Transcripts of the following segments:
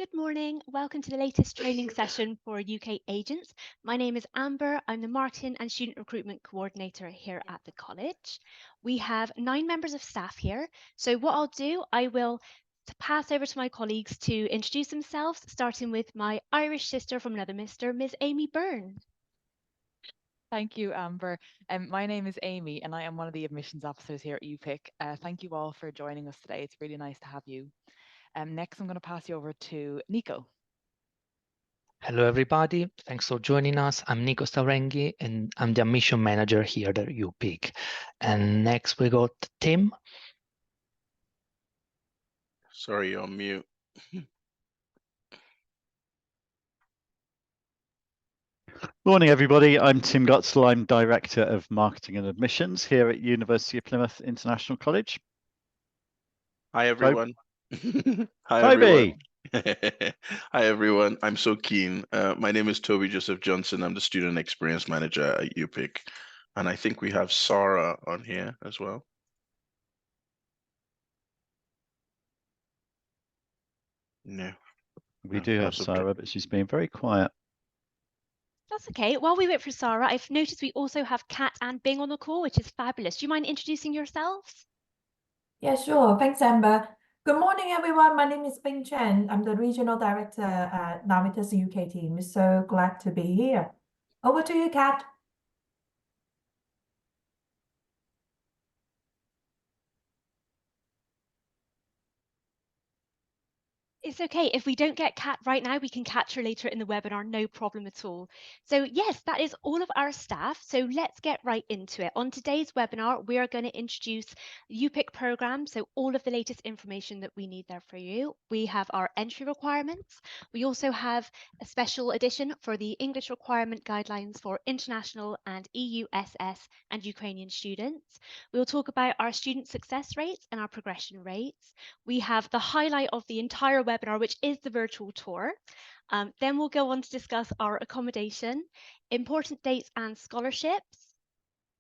Good morning. Welcome to the latest training session for UK agents. My name is Amber. I'm the Marketing and Student Recruitment Coordinator here at the college. We have 9 members of staff here. So what I'll do, I will pass over to my colleagues to introduce themselves, starting with my Irish sister from another mister, Ms. Amy Byrne. Thank you, Amber. My name is Amy, and I am one of the admissions officers here at UPIC. Thank you all for joining us today. It's really nice to have you. Next, I'm going to pass you over to Nico. Hello, everybody. Thanks for joining us. I'm Nico Stavrenghi, and I'm the admission manager here at UPIC. And next, we got Tim. Sorry, you're on mute. Morning, everybody. I'm Tim Gotzel. I'm Director of Marketing and Admissions here at University of Plymouth International College. Hi, everyone. Hi, Toby. everyone. Hi, everyone. I'm so keen. My name is Toby Joseph Johnson. I'm the Student Experience Manager at UPIC. And I think we have Sarah on here as well. No. We do have that's Sarah, but she's being very quiet. That's okay. While we wait for Sarah, I've noticed we also have Kat and Bing on the call, which is fabulous. Do you mind introducing yourselves? Yeah, sure. Thanks, Amber. Good morning, everyone. My name is Bing Chen. I'm the Regional Director at Navitas UK team. So glad to be here. Over to you, Kat. It's okay. If we don't get Kat right now, we can catch her later in the webinar, no problem at all. So yes, that is all of our staff. So let's get right into it. On today's webinar, we are going to introduce the UPIC program. So all of the latest information that we need there for you. We have our entry requirements. We also have a special edition for the English requirement guidelines for international and EUSS and Ukrainian students. We'll talk about our student success rates and our progression rates. We have the highlight of the entire webinar, which is the virtual tour. Then we'll go on to discuss our accommodation, important dates and scholarships.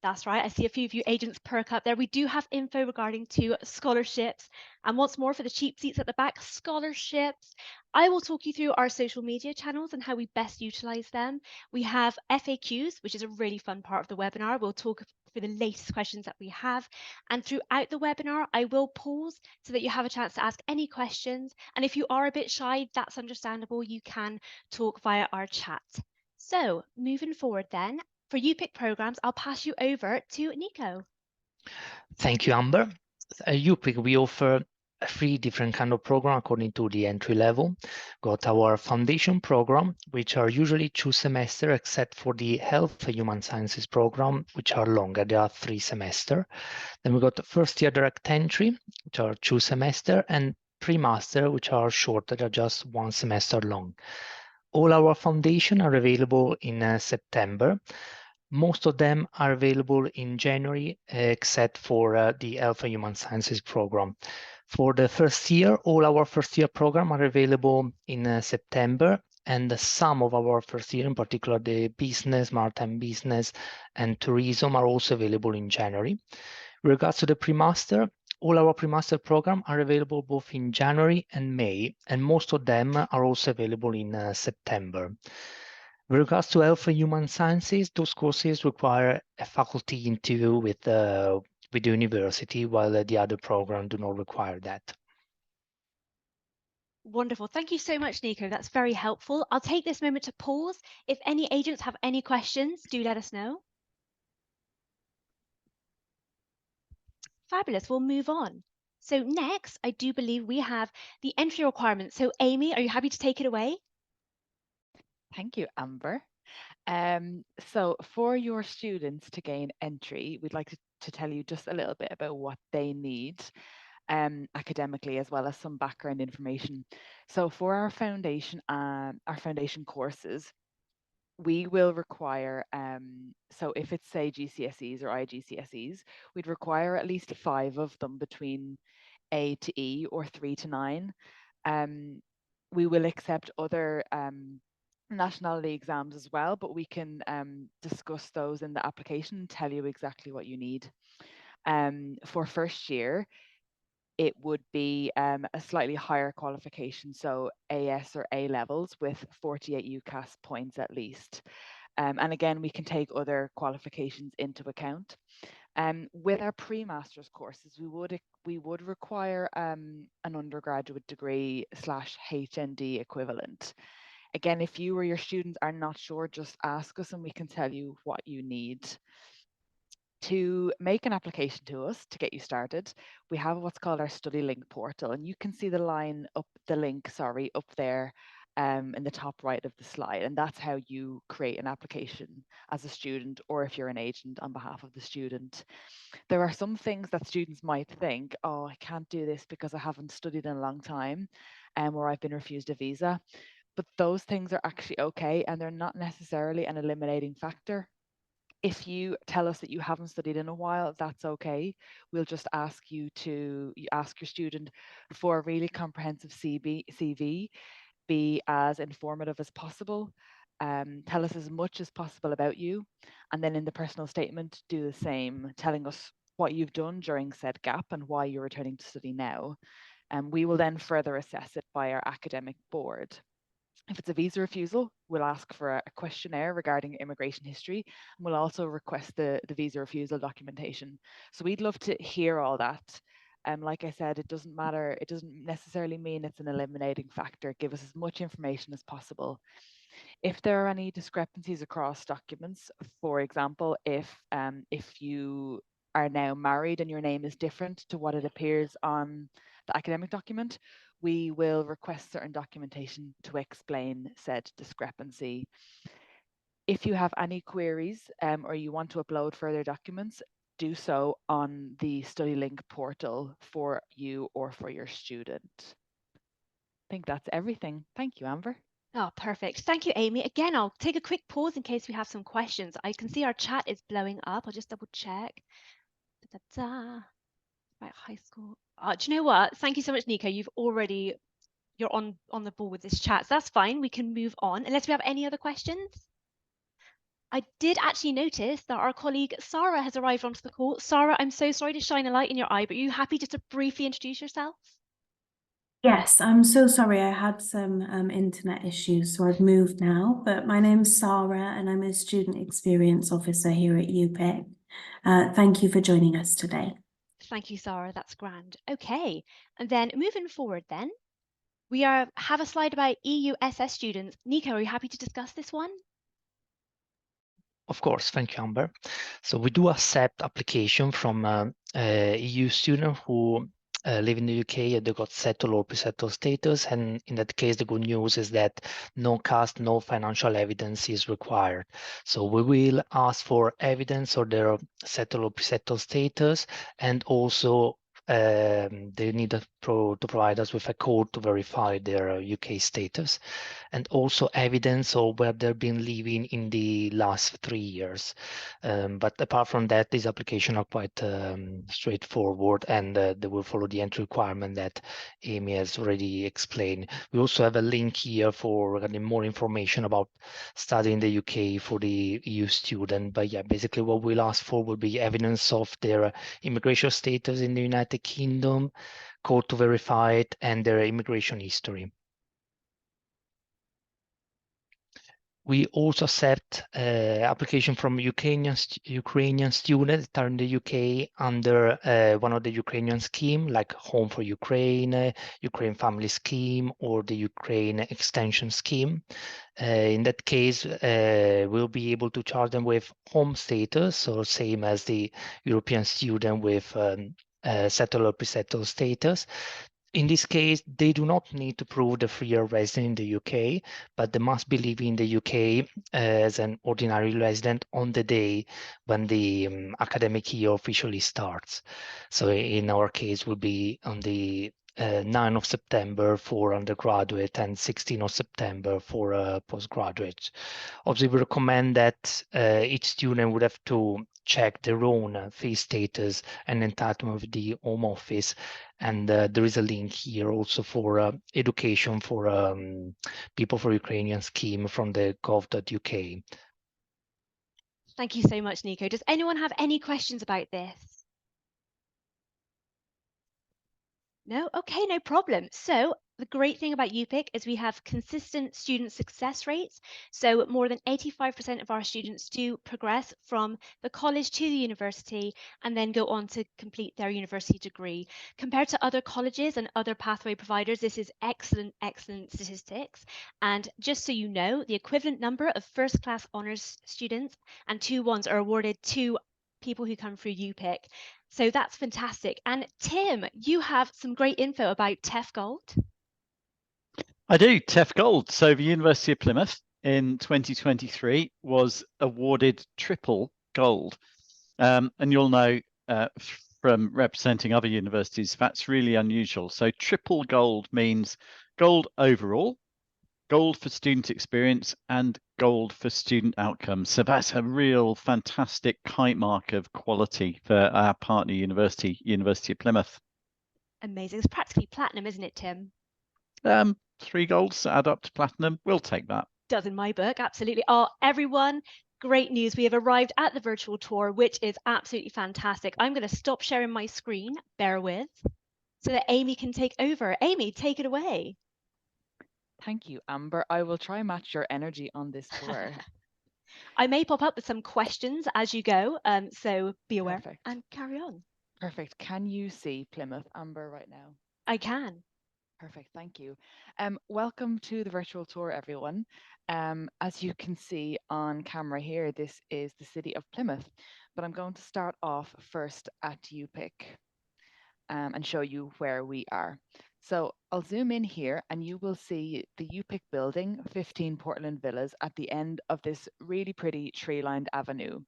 That's right, I see a few of you agents perk up there. We do have info regarding to scholarships. And once more for the cheap seats at the back, scholarships. I will talk you through our social media channels and how we best utilize them. We have FAQs, which is a really fun part of the webinar. We'll talk through the latest questions that we have. And throughout the webinar, I will pause so that you have a chance to ask any questions. And if you are a bit shy, that's understandable. You can talk via our chat. So moving forward then, for UPIC programs, I'll pass you over to Nico. Thank you, Amber. At UPIC, we offer 3 different kind of program according to the entry level. Got our foundation program, which are usually 2 semesters, except for the health and human sciences program, which are longer. They are 3 semesters. Then we got the first year direct entry, which are 2 semesters, and pre-master, which are shorter, they're just 1 semester long. All our foundation are available in September. Most of them are available in January, except for the Health and Human Sciences program. For the first year, all our first year program are available in September, and some of our first year, in particular the business, maritime business, and tourism are also available in January. With regards to the pre-master, all our pre-master program are available both in January and May, and most of them are also available in September. With regards to health and human sciences, those courses require a faculty interview with the university, while the other programs do not require that. Wonderful. Thank you so much, Nico. That's very helpful. I'll take this moment to pause. If any agents have any questions, do let us know. Fabulous. We'll move on. So next, I do believe we have the entry requirements. So Amy, are you happy to take it away? Thank you, Amber. So for your students to gain entry, we'd like to tell you just a little bit about what they need academically, as well as some background information. So for our foundation courses, we will require, so if it's say GCSEs or IGCSEs, we'd require at least 5 of them between A to E or 3 to 9. We will accept other nationality exams as well, but we can discuss those in the application and tell you exactly what you need. For first year, it would be a slightly higher qualification, so AS or A levels with 48 UCAS points at least. And again, we can take other qualifications into account. With our pre-master's courses, we would require an undergraduate degree / HND equivalent. Again, if you or your students are not sure, just ask us and we can tell you what you need. To make an application to us to get you started, we have what's called our study link portal, and you can see the link up there in the top right of the slide, and that's how you create an application as a student, or if you're an agent on behalf of the student. There are some things that students might think, oh, I can't do this because I haven't studied in a long time, or I've been refused a visa. But those things are actually okay, and they're not necessarily an eliminating factor. If you tell us that you haven't studied in a while, that's okay. We'll just ask you ask your student for a really comprehensive CV, be as informative as possible, tell us as much as possible about you, and then in the personal statement, do the same, telling us what you've done during said gap and why you're returning to study now. And we will then further assess it by our academic board. If it's a visa refusal, we'll ask for a questionnaire regarding immigration history, and we'll also request the visa refusal documentation. So we'd love to hear all that. Like I said, it doesn't matter, it doesn't necessarily mean it's an eliminating factor. Give us as much information as possible. If there are any discrepancies across documents, for example, if you are now married and your name is different to what it appears on the academic document, we will request certain documentation to explain said discrepancy. If you have any queries or you want to upload further documents, do so on the StudyLink portal for you or for your student. I think that's everything. Thank you, Amber. Oh, perfect. Thank you, Amy. Again, I'll take a quick pause in case we have some questions. I can see our chat is blowing up. I'll just double check. Da, da, da. Right, high school. Do you know what? Thank you so much, Nico. You're on the ball with this chat. So that's fine. We can move on unless we have any other questions. I did actually notice that our colleague Sarah has arrived onto the call. Sarah, I'm so sorry to shine a light in your eye, but are you happy just to briefly introduce yourself? Yes, I'm so sorry. I had some internet issues, so I've moved now. But my name's Sarah, and I'm a Student Experience Officer here at UPIC. Thank you for joining us today. Thank you, Sarah. That's grand. Okay, and then moving forward then, we have a slide about EU-SS students. Nico, are you happy to discuss this one? Of course, thank you, Amber. So we do accept application from EU students who live in the UK and they got settled or pre-settled status. And in that case, the good news is that no caste, no financial evidence is required. So we will ask for evidence of their settled or pre-settled status, and also they need to provide us with a code to verify their UK status, and also evidence of where they've been living in the last 3 years. But apart from that, these applications are quite straightforward, and they will follow the entry requirement that Amy has already explained. We also have a link here for getting more information about studying in the UK for the EU student. But yeah, basically what we'll ask for will be evidence of their immigration status in the United Kingdom, code to verify it, and their immigration history. We also accept application from Ukrainian students that are in the UK under one of the Ukrainian scheme, like Home for Ukraine, Ukraine Family Scheme, or the Ukraine Extension Scheme. In that case, we'll be able to charge them with home status, so same as the European student with settled or pre-settled status. In this case, they do not need to prove the 3-year resident in the UK, but they must be living in the UK as an ordinary resident on the day when the academic year officially starts. So in our case, will be on the 9th of September for undergraduate and 16th of September for postgraduate. Obviously, we recommend that each student would have to check their own fee status and entitlement with the Home Office. And there is a link here also for education for people for Ukrainian scheme from the gov.uk. Thank you so much, Nico. Does anyone have any questions about this? No? Okay, no problem. So the great thing about UPIC is we have consistent student success rates. So more than 85% of our students do progress from the college to the university and then go on to complete their university degree. Compared to other colleges and other pathway providers, this is excellent, excellent statistics. And just so you know, the equivalent number of first class honours students and 2-1s are awarded to people who come through UPIC. So that's fantastic. And Tim, you have some great info about TEF Gold. I do, TEF Gold. So the University of Plymouth in 2023 was awarded triple gold. And you'll know from representing other universities, that's really unusual. So triple gold means gold overall, gold for student experience, and gold for student outcomes. So that's a real fantastic kite mark of quality for our partner university, University of Plymouth. Amazing. It's practically platinum, isn't it, Tim? 3 golds add up to platinum. We'll take that. Does in my book, absolutely. Oh, everyone, great news. We have arrived at the virtual tour, which is absolutely fantastic. I'm going to stop sharing my screen, bear with, so that Amy can take over. Amy, take it away. Thank you, Amber. I will try and match your energy on this tour. I may pop up with some questions as you go, so be aware. Perfect. And carry on. Perfect. Can you see Plymouth, Amber, right now? I can. Perfect, thank you. Welcome to the virtual tour, everyone. As you can see on camera here, this is the city of Plymouth, but I'm going to start off first at UPIC and show you where we are. So I'll zoom in here and you will see the UPIC building, 15 Portland Villas, at the end of this really pretty tree-lined avenue.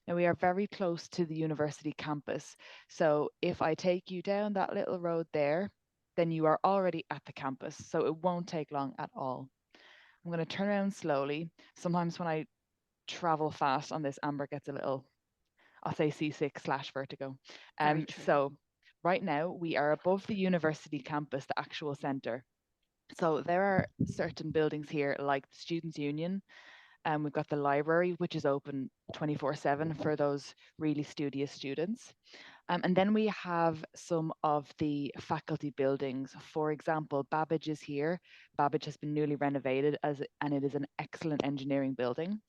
Now we are very close to the university campus. So if I take you down that little road there, then you are already at the campus. So it won't take long at all. I'm going to turn around slowly. Sometimes when I travel fast on this, Amber gets a little, I'll say seasick/vertigo. So right now we are above the university campus, the actual centre. So there are certain buildings here like the Students' Union. We've got the library, which is open 24/7 for those really studious students. And then we have some of the faculty buildings. For example, Babbage is here. Babbage has been newly renovated and it is an excellent engineering building.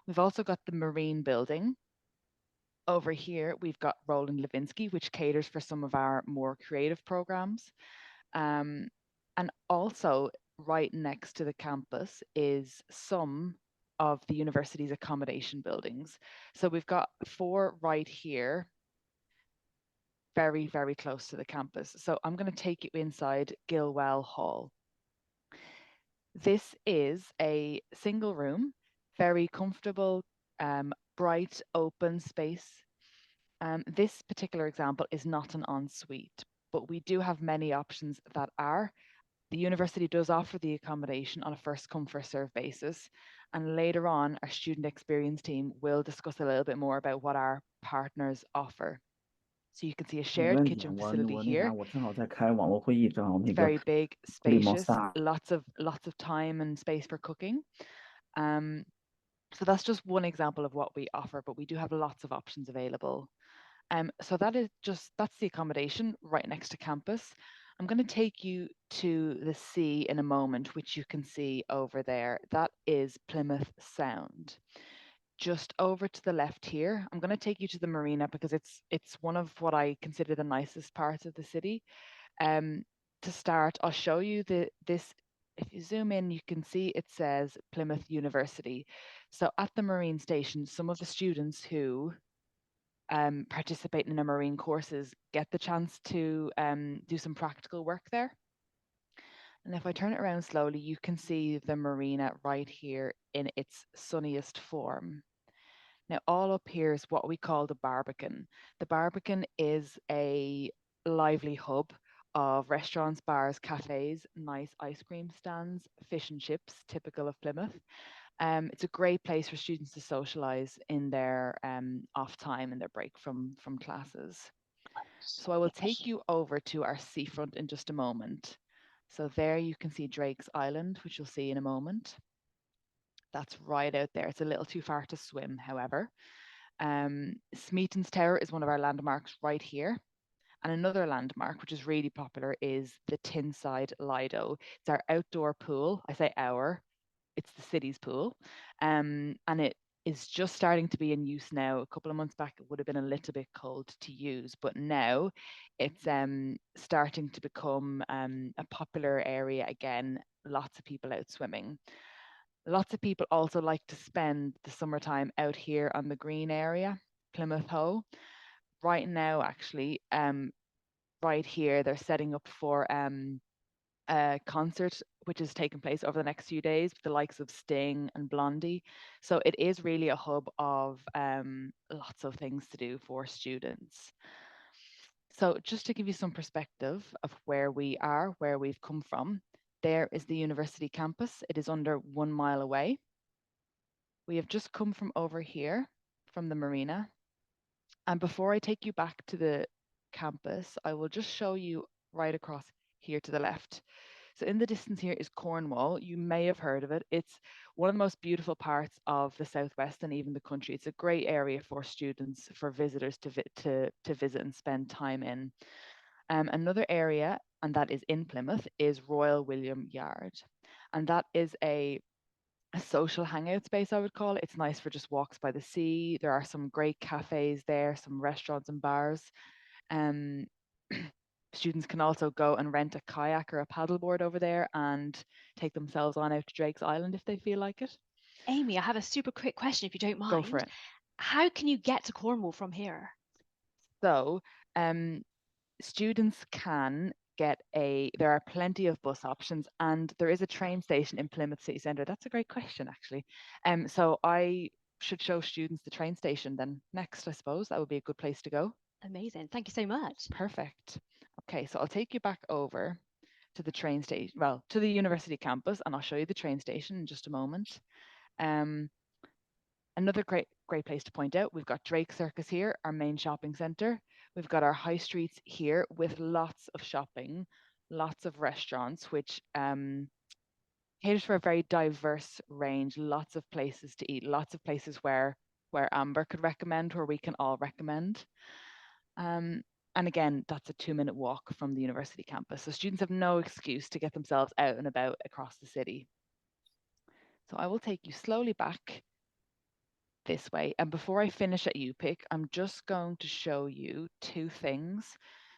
We've also got the Marine building. Over here, we've got Roland Levinsky, which caters for some of our more creative programs. And also right next to the campus is some of the university's accommodation buildings. So we've got 4 right here, very, very close to the campus. So I'm going to take you inside Gilwell Hall. This is a single room, very comfortable, bright, open space. This particular example is not an ensuite, but we do have many options that are. The university does offer the accommodation on a first come, first serve basis. And later on, our student experience team will discuss a little bit more about what our partners offer. So you can see a shared kitchen facility here. It's very big, spacious, lots of time and space for cooking. So that's just one example of what we offer, but we do have lots of options available. So that's the accommodation right next to campus. I'm going to take you to the sea in a moment, which you can see over there. That is Plymouth Sound. Just over to the left here, I'm going to take you to the marina because it's one of what I consider the nicest parts of the city. To start, I'll show you this. If you zoom in, you can see it says Plymouth University. So at the marine station, some of the students who participate in our marine courses get the chance to do some practical work there. And if I turn it around slowly, you can see the marina right here in its sunniest form. Now, all up here is what we call the Barbican. The Barbican is a lively hub of restaurants, bars, cafes, nice ice cream stands, fish and chips, typical of Plymouth. It's a great place for students to socialize in their off time and their break from classes. So I will take you over to our seafront in just a moment. So there you can see Drake's Island, which you'll see in a moment. That's right out there. It's a little too far to swim, however. Smeaton's Tower is one of our landmarks right here. And another landmark, which is really popular, is the Tinside Lido. It's our outdoor pool. I say our, it's the city's pool. And it is just starting to be in use now. A couple of months back, it would have been a little bit cold to use, but now it's starting to become a popular area again. Lots of people out swimming. Lots of people also like to spend the summertime out here on the green area, Plymouth Hoe. Right now, actually, right here, they're setting up for a concert which is taking place over the next few days with the likes of Sting and Blondie. So it is really a hub of lots of things to do for students. So just to give you some perspective of where we are, where we've come from, there is the university campus. It is under 1 mile away. We have just come from over here, from the marina. And before I take you back to the campus, I will just show you right across here to the left. So in the distance here is Cornwall. You may have heard of it. It's one of the most beautiful parts of the Southwest and even the country. It's a great area for students, for visitors to visit and spend time in. Another area, and that is in Plymouth, is Royal William Yard. And that is a social hangout space, I would call it. It's nice for just walks by the sea. There are some great cafes there, some restaurants and bars. Students can also go and rent a kayak or a paddleboard over there and take themselves on out to Drake's Island if they feel like it. Amy, I have a super quick question if you don't mind. Go for it. How can you get to Cornwall from here? So students can there are plenty of bus options, and there is a train station in Plymouth City Centre. That's a great question, actually. So I should show students the train station then next, I suppose. That would be a good place to go. Amazing. Thank you so much. Perfect. Okay, so I'll take you back over to the train station, well, to the university campus, and I'll show you the train station in just a moment. Another great place to point out, we've got Drake Circus here, our main shopping centre. We've got our high streets here with lots of shopping, lots of restaurants, which caters for a very diverse range, lots of places to eat, lots of places where Amber could recommend, where we can all recommend. And again, that's a 2-minute walk from the university campus. So students have no excuse to get themselves out and about across the city. So I will take you slowly back this way. And before I finish at UPIC, I'm just going to show you 2 things.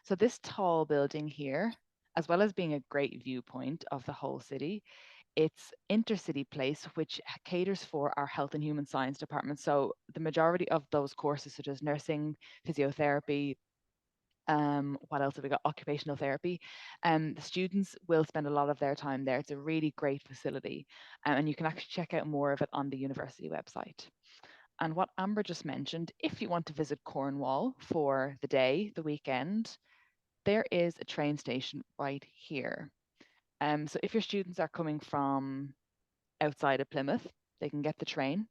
So this tall building here, as well as being a great viewpoint of the whole city, it's Intercity Place, which caters for our health and human science department. So the majority of those courses, such as nursing, physiotherapy, what else have we got? Occupational therapy. The students will spend a lot of their time there. It's a really great facility, and you can actually check out more of it on the university website. And what Amber just mentioned, if you want to visit Cornwall for the day, the weekend, there is a train station right here. So if your students are coming from outside of Plymouth, they can get the train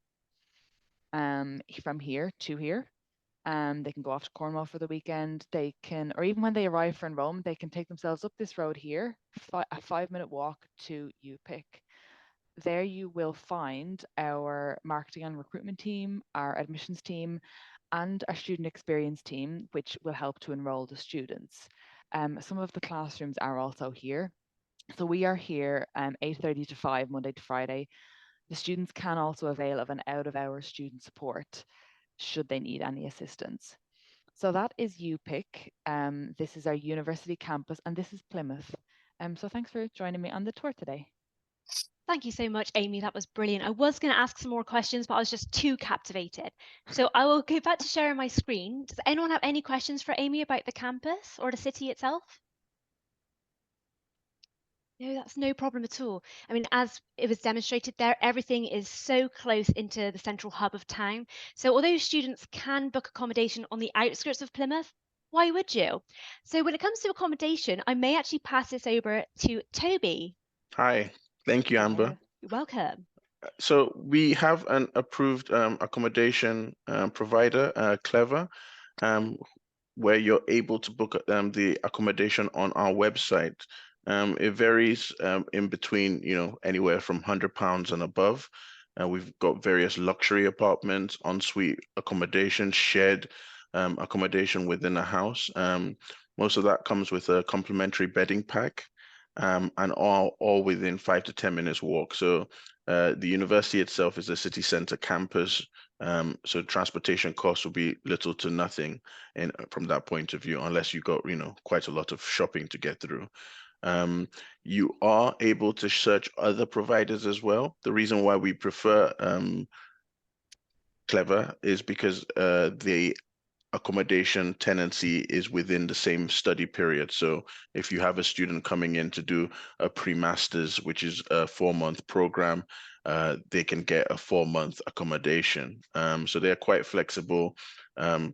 from here to here. They can go off to Cornwall for the weekend. They can, or even when they arrive for enrollment, they can take themselves up this road here, a 5-minute walk to UPIC. There you will find our marketing and recruitment team, our admissions team, and our student experience team, which will help to enroll the students. Some of the classrooms are also here. So we are here 8:30 to 5, Monday to Friday. The students can also avail of an out-of-hours student support should they need any assistance. So that is UPIC. This is our university campus, and this is Plymouth. So thanks for joining me on the tour today. Thank you so much, Amy. That was brilliant. I was going to ask some more questions, but I was just too captivated. So I will go back to sharing my screen. Does anyone have any questions for Amy about the campus or the city itself? No, that's no problem at all. I mean, as it was demonstrated there, everything is so close into the central hub of town. So although students can book accommodation on the outskirts of Plymouth, why would you? So when it comes to accommodation, I may actually pass this over to Toby. Hi, thank you, Amber. You're welcome. So we have an approved accommodation provider, Clever, where you're able to book the accommodation on our website. It varies in between, anywhere from £100 and above. We've got various luxury apartments, ensuite accommodation, shared accommodation within a house. Most of that comes with a complimentary bedding pack, and all within 5 to 10 minutes walk. So the university itself is a city center campus, so transportation costs will be little to nothing from that point of view, unless you got quite a lot of shopping to get through. You are able to search other providers as well. The reason why we prefer Clever is because the accommodation tenancy is within the same study period. So if you have a student coming in to do a pre-masters, which is a 4-month program, they can get a 4-month accommodation. So they're quite flexible.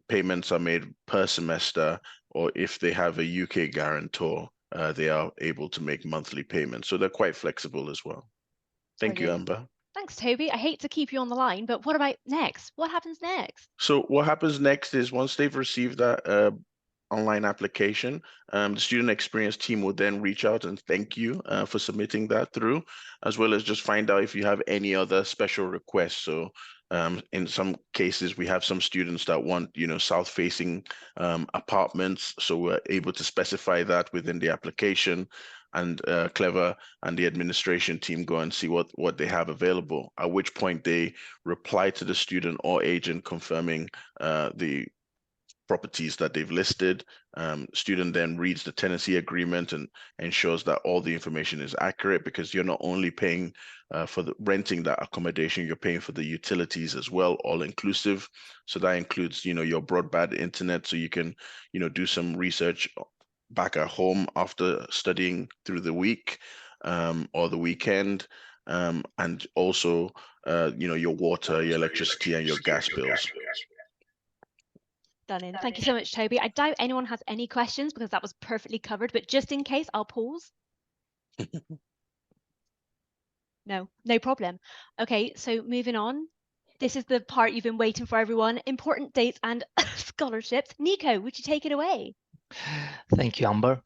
Payments are made per semester, or if they have a UK guarantor, they are able to make monthly payments. So they're quite flexible as well. Thank you, Brilliant. Amber. Thanks, Toby. I hate to keep you on the line, but what about next? What happens next? So what happens next is once they've received that online application, the student experience team will then reach out and thank you for submitting that through, as well as just find out if you have any other special requests. So in some cases, we have some students that want, south-facing apartments. So we're able to specify that within the application, and Clever and the administration team go and see what they have available, at which point they reply to the student or agent confirming the properties that they've listed. Student then reads the tenancy agreement and ensures that all the information is accurate, because you're not only paying for the renting that accommodation, you're paying for the utilities as well, all inclusive. So that includes, your broadband internet, so you can, do some research back at home after studying through the week or the weekend, and also, your water, your electricity, and your gas bills. Stunning. Thank you so much, Toby. I doubt anyone has any questions because that was perfectly covered, but just in case, I'll pause. No problem. Okay, so moving on. This is the part you've been waiting for, everyone. Important dates and scholarships. Nico, would you take it away? Thank you, Amber.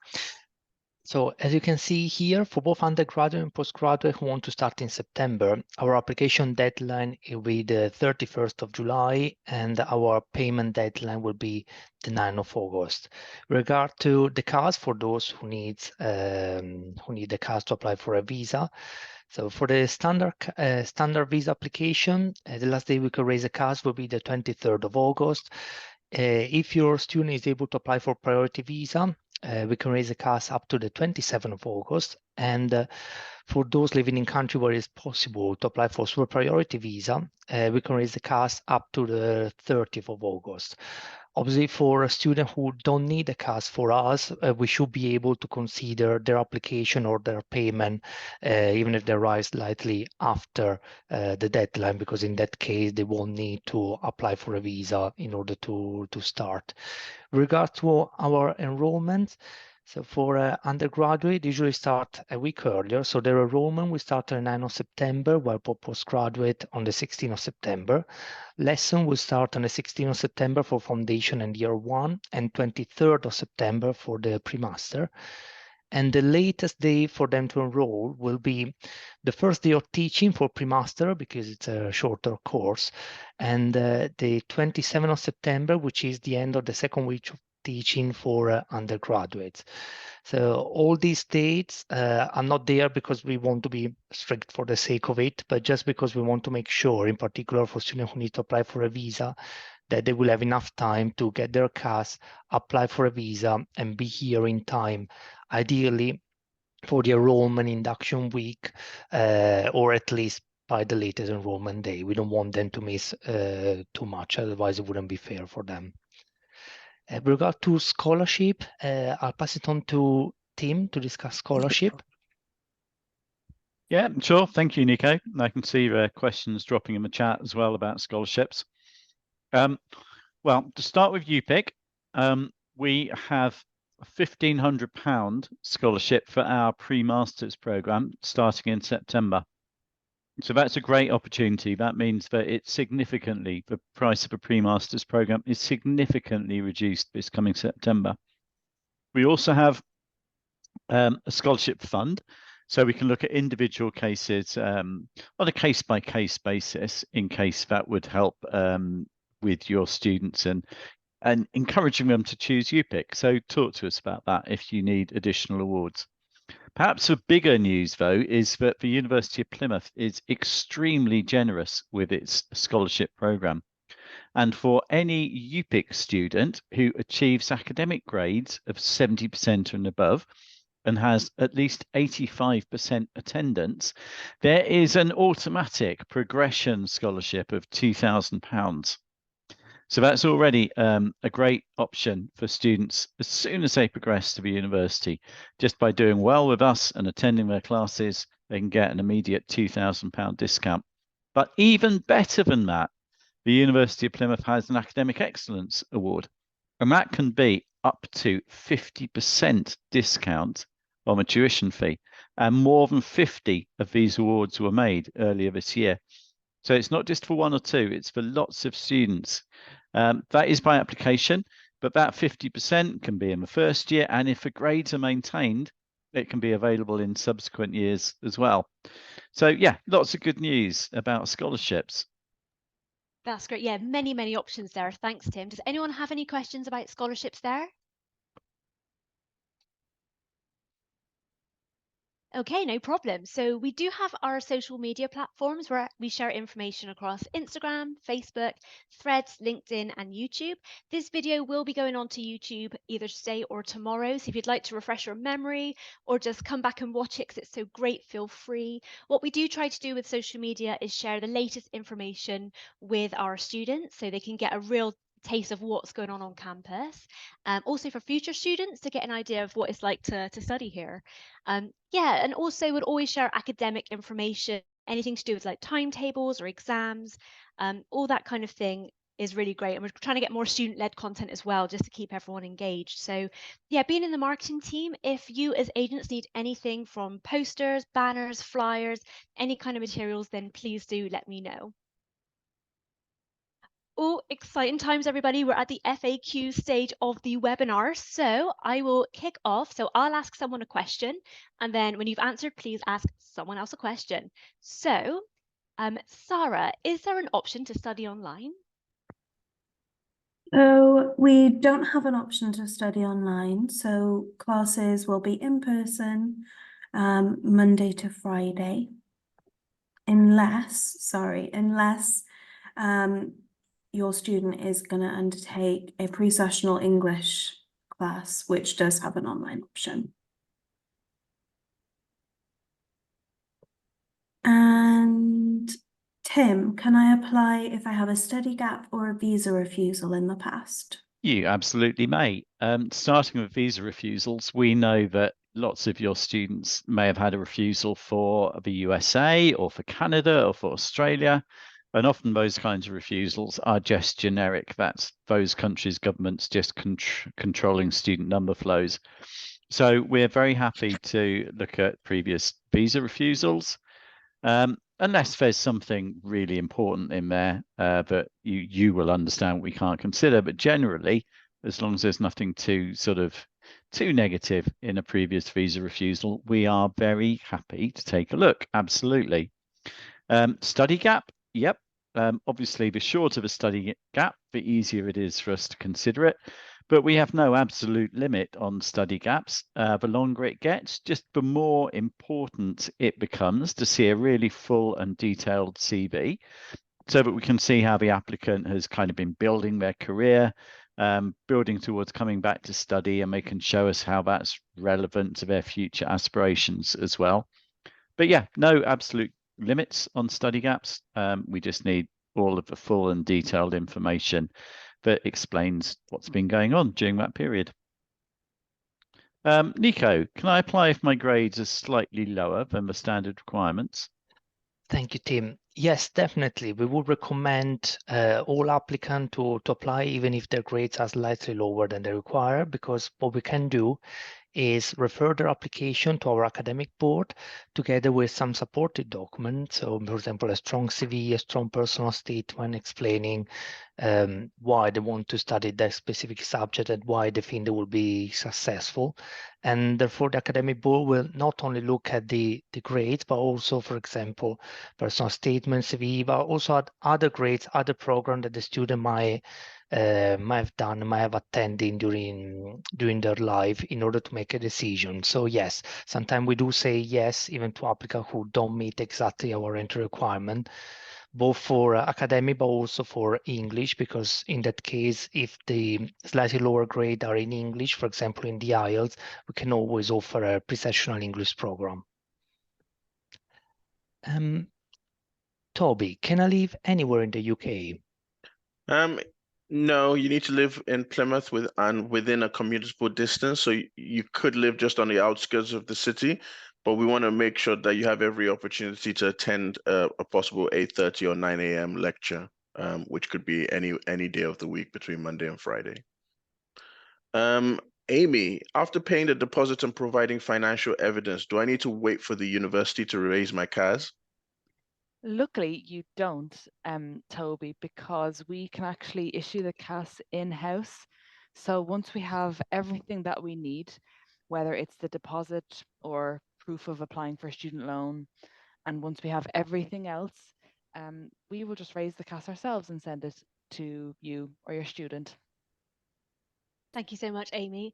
So as you can see here, for both undergraduate and postgraduate who want to start in September, our application deadline will be the 31st of July, and our payment deadline will be the 9th of August. With regard to the CAS, for those who need the CAS to apply for a visa, so for the standard visa application, the last day we can raise a CAS will be the 23rd of August. If your student is able to apply for priority visa, we can raise a CAS up to the 27th of August. And for those living in country where it's possible to apply for super priority visa, we can raise the CAS up to the 30th of August. Obviously, for a student who don't need a CAS for us, we should be able to consider their application or their payment, even if they arrive slightly after the deadline, because in that case, they won't need to apply for a visa in order to start. With regard to our enrollment, so for undergraduate, they usually start a week earlier. So their enrollment will start on the 9th of September, while for postgraduate on the 16th of September. Lesson will start on the 16th of September for foundation and year 1, and 23rd of September for the pre-master. And the latest day for them to enroll will be the first day of teaching for pre-master, because it's a shorter course, and the 27th of September, which is the end of the second week of teaching for undergraduates. So all these dates are not there because we want to be strict for the sake of it, but just because we want to make sure, in particular for students who need to apply for a visa, that they will have enough time to get their CAS, apply for a visa, and be here in time, ideally for the enrollment induction week, or at least by the latest enrollment day. We don't want them to miss too much, otherwise it wouldn't be fair for them. With regard to scholarship, I'll pass it on to Tim to discuss scholarship. Yeah, sure. Thank you, Nico. I can see questions dropping in the chat as well about scholarships. Well, to start with UPIC, we have a £1,500 scholarship for our pre-masters program starting in September. So that's a great opportunity. That means that it's significantly, the price of a pre-masters program is significantly reduced this coming September. We also have a scholarship fund, so we can look at individual cases on a case-by-case basis in case that would help with your students and and encouraging them to choose UPIC. So talk to us about that if you need additional awards. Perhaps the bigger news, though, is that the University of Plymouth is extremely generous with its scholarship programme. And for any UPIC student who achieves academic grades of 70% and above and has at least 85% attendance, there is an automatic progression scholarship of £2,000. So that's already a great option for students as soon as they progress to the university. Just by doing well with us and attending their classes, they can get an immediate £2,000 discount. But even better than that, the University of Plymouth has an Academic Excellence Award, and that can be up to 50% discount on a tuition fee. And more than 50 of these awards were made earlier this year. So it's not just for one or two, it's for lots of students. That is by application, but that 50% can be in the first year. And if the grades are maintained, it can be available in subsequent years as well. So yeah, lots of good news about scholarships. That's great. Yeah, many options there. Thanks, Tim. Does anyone have any questions about scholarships there? Okay, no problem. So we do have our social media platforms where we share information across Instagram, Facebook, Threads, LinkedIn, and YouTube. This video will be going on to YouTube either today or tomorrow. So if you'd like to refresh your memory or just come back and watch it because it's so great, feel free. What we do try to do with social media is share the latest information with our students so they can get a real taste of what's going on campus. Also for future students to get an idea of what it's like to study here. Yeah, and also would always share academic information, anything to do with like timetables or exams, all that kind of thing is really great. And we're trying to get more student-led content as well, just to keep everyone engaged. So yeah, being in the marketing team, if you as agents need anything from posters, banners, flyers, any kind of materials, then please do let me know. Oh, exciting times, everybody. We're at the FAQ stage of the webinar. So I will kick off. So I'll ask someone a question. And then when you've answered, please ask someone else a question. So, Sarah, is there an option to study online? So we don't have an option to study online. So classes will be in person, Monday to Friday. Unless your student is going to undertake a pre-sessional English class, which does have an online option. And Tim, can I apply if I have a study gap or a visa refusal in the past? You absolutely may. Starting with visa refusals, we know that lots of your students may have had a refusal for the USA or for Canada or for Australia. And often those kinds of refusals are just generic. That's those countries' governments just controlling student number flows. So we're very happy to look at previous visa refusals, unless there's something really important in there that you will understand we can't consider. But generally, as long as there's nothing too negative in a previous visa refusal, we are very happy to take a look. Absolutely. Study gap. Yep. Obviously, the shorter the study gap, the easier it is for us to consider it. But we have no absolute limit on study gaps. The longer it gets, just the more important it becomes to see a really full and detailed CV so that we can see how the applicant has kind of been building their career, building towards coming back to study, and they can show us how that's relevant to their future aspirations as well. But yeah, no absolute limits on study gaps. We just need all of the full and detailed information that explains what's been going on during that period. Nico, can I apply if my grades are slightly lower than the standard requirements? Thank you, Tim. Yes, definitely. We would recommend all applicants to apply, even if their grades are slightly lower than they require, because what we can do is refer their application to our academic board together with some supported documents. So, for example, a strong CV, a strong personal statement explaining why they want to study that specific subject and why they think they will be successful. And therefore, the academic board will not only look at the grades, but also, for example, personal statement, CV, but also at other grades, other programs that the student might might have attended during their life in order to make a decision. So yes, sometimes we do say yes even to applicants who don't meet exactly our entry requirement, both for academic but also for English, because in that case, if the slightly lower grade are in English, for example in the IELTS, we can always offer a pre-sessional English program. Toby, can I live anywhere in the UK? No, you need to live in Plymouth within a commutable distance. So you could live just on the outskirts of the city, but we want to make sure that you have every opportunity to attend a possible 8:30 or 9 a.m. lecture, which could be any day of the week between Monday and Friday. Amy, after paying the deposit and providing financial evidence, do I need to wait for the university to raise my CAS? Luckily, you don't, Toby, because we can actually issue the CAS in-house. So once we have everything that we need, whether it's the deposit or proof of applying for a student loan, and once we have everything else, we will just raise the CAS ourselves and send it to you or your student. Thank you so much, Amy.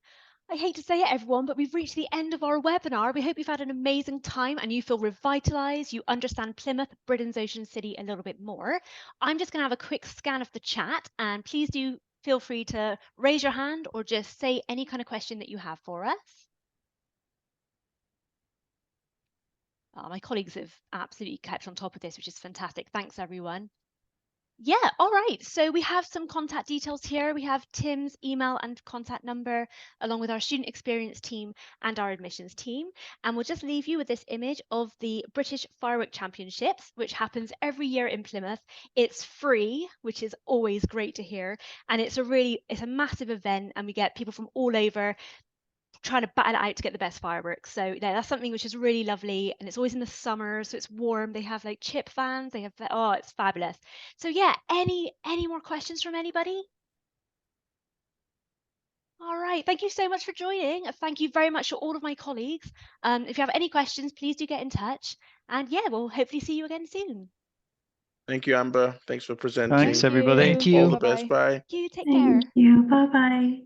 I hate to say it, everyone, but we've reached the end of our webinar. We hope you've had an amazing time and you feel revitalized. You understand Plymouth, Britain's Ocean City, a little bit more. I'm just going to have a quick scan of the chat, and please do feel free to raise your hand or just say any kind of question that you have for us. My colleagues have absolutely kept on top of this, which is fantastic. Thanks, everyone. Yeah, all right. So we have some contact details here. We have Tim's email and contact number, along with our student experience team and our admissions team. And we'll just leave you with this image of the British Firework Championships, which happens every year in Plymouth. It's free, which is always great to hear. And it's a massive event, and we get people from all over trying to battle it out to get the best fireworks. So yeah, that's something which is really lovely, and it's always in the summer, so it's warm. They have like chip fans. They have, oh, it's fabulous. So yeah, any more questions from anybody? All right, thank you so much for joining. Thank you very much to all of my colleagues. If you have any questions, please do get in touch. And yeah, we'll hopefully see you again soon. Thank you, Amber. Thanks for presenting. Thanks, everybody. Thank you. All the best. Bye. Thank you. Take care. Thank you. Bye-bye.